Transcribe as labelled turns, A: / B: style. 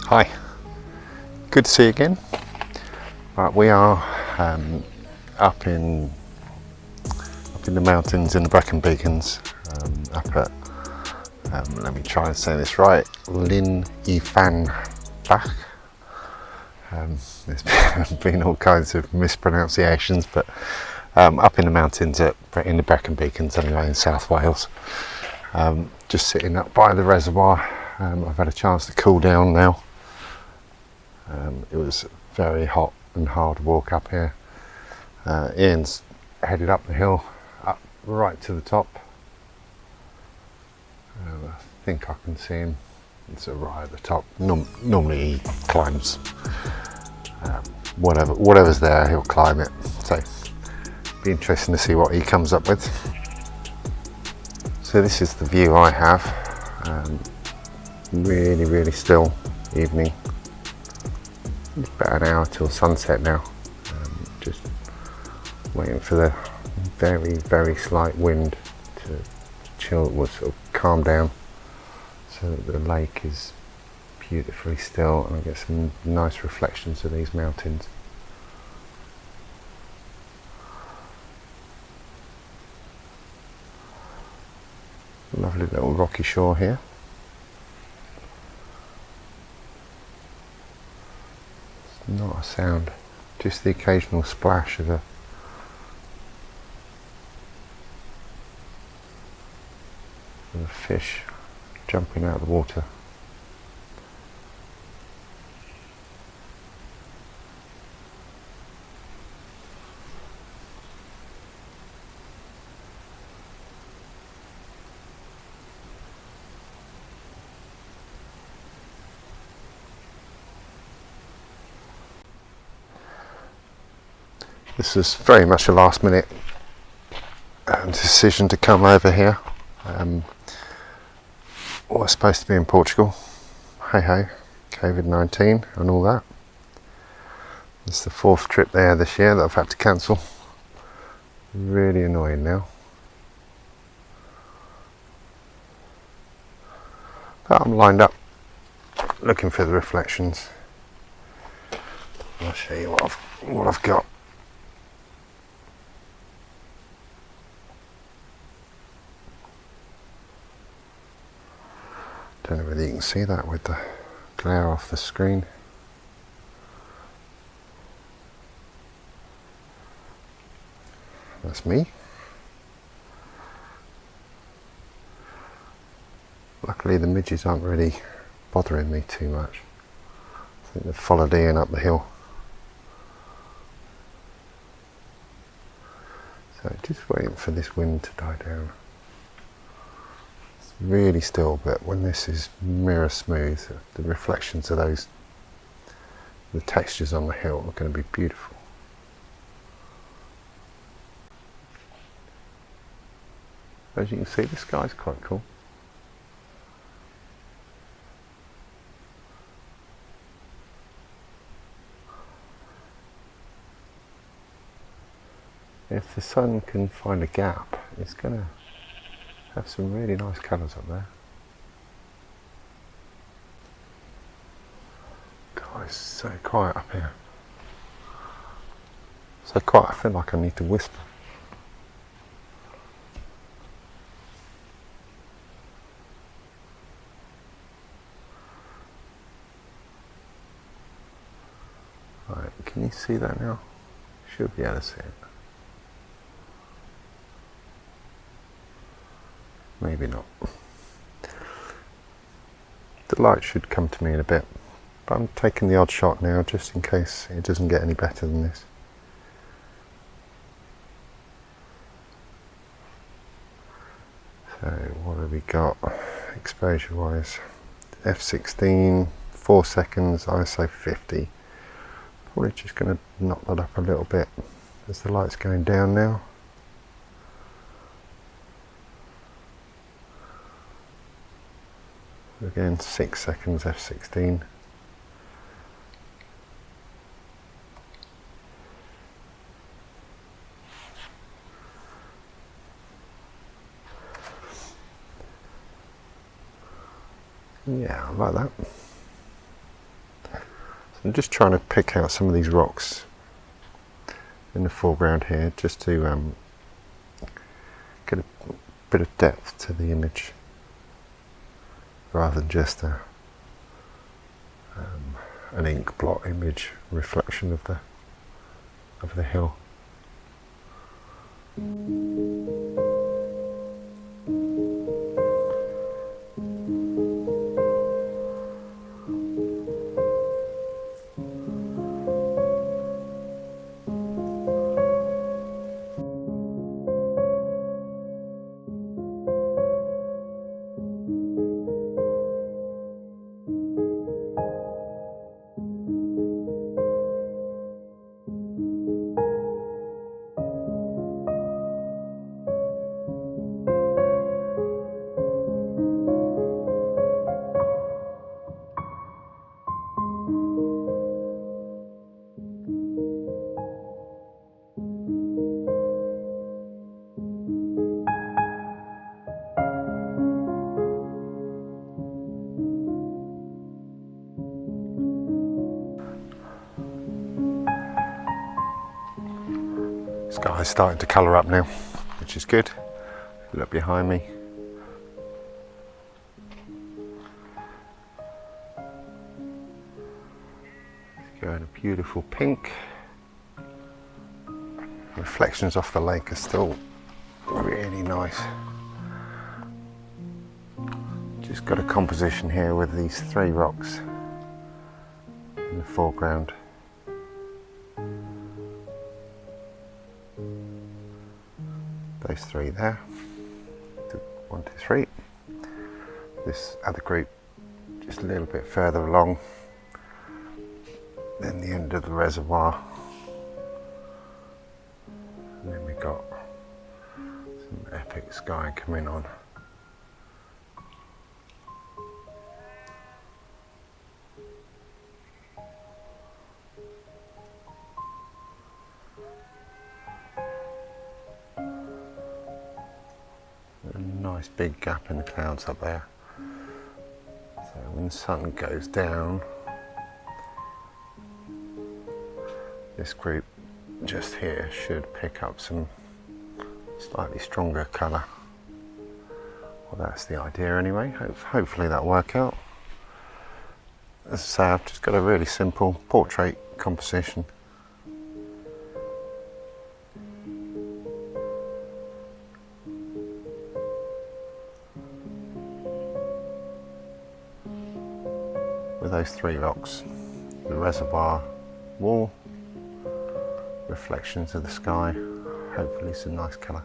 A: Hi, good to see you again. Right, we are up in the mountains in the Brecon Beacons, up at let me try and say this right, Lin Ifan Bach. There's been all kinds of mispronunciations, but up in the mountains in the Brecon Beacons anyway, in South Wales. Just sitting up by the reservoir. I've had a chance to cool down now. It was very hot and hard walk up here. Ian's headed up the hill, up right to the top. I think I can see him. It's right at the top. Normally he climbs whatever's there, he'll climb it. So be interesting to see what he comes up with. So this is the view I have. Really still evening. It's about an hour till sunset now. Just waiting for the very slight wind to chill, sort of calm down, so that the lake is beautifully still and I get some nice reflections of these mountains. Lovely little rocky shore here. It's not a sound, just the occasional splash of a fish jumping out of the water. This was very much a last minute decision to come over here. I was supposed to be in Portugal. Hey ho, COVID-19 and all that. It's the 4th trip there this year that I've had to cancel. Really annoying now. But I'm lined up looking for the reflections. I'll show you what I've got. Don't know whether you can see that with the glare off the screen. That's me. Luckily the midges aren't really bothering me too much. I think they've followed Ian up the hill. So just waiting for this wind to die down. It's really still, but when this is mirror smooth, the reflections of the textures on the hill are going to be beautiful. As you can see, the sky's quite cool. If the sun can find a gap, it's going to have some really nice colours up there. God, it's so quiet up here. So quiet, I feel like I need to whisper. Right, can you see that now? Should be able to see it. Maybe not. The light should come to me in a bit, but I'm taking the odd shot now just in case it doesn't get any better than this. So what have we got exposure wise? F16, 4 seconds, ISO 50. Probably just going to knock that up a little bit as the light's going down now. Again, 6 seconds, F16. Yeah, I like that. I'm just trying to pick out some of these rocks in the foreground here, just to get a bit of depth to the image, rather than just an ink blot image reflection of the hill. Sky's starting to colour up now, which is good. Look behind me. It's going a beautiful pink. Reflections off the lake are still really nice. Just got a composition here with these 3 rocks in the foreground. Those 3 there, 1, 2, 3. This other group just a little bit further along, then the end of the reservoir, and then we got some epic sky coming on. A nice big gap in the clouds up there. So when the sun goes down, this group just here should pick up some slightly stronger colour. Well, that's the idea anyway. Hopefully that'll work out. As I say, I've just got a really simple portrait composition. With those 3 rocks, the reservoir wall, reflections of the sky, hopefully some nice colour.